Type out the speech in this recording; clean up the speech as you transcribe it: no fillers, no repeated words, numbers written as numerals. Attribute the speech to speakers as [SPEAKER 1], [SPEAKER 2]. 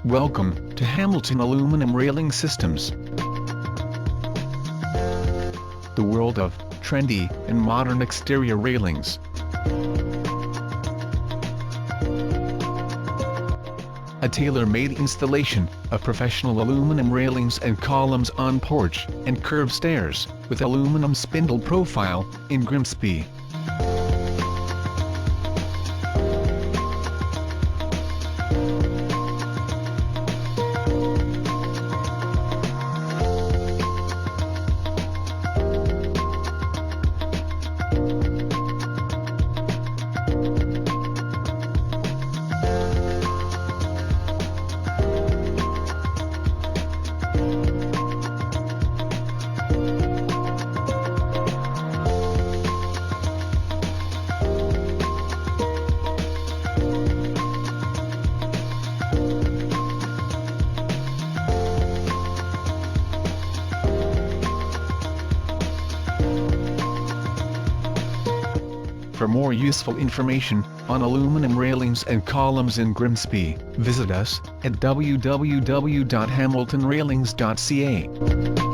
[SPEAKER 1] Welcome to Hamilton Aluminum Railing Systems. The world of trendy and modern exterior railings. A tailor-made installation of professional aluminum railings and columns on porch and curved stairs with aluminum spindle profile in Grimsby. For more useful information on aluminum railings and columns in Grimsby, visit us at www.hamiltonrailings.ca.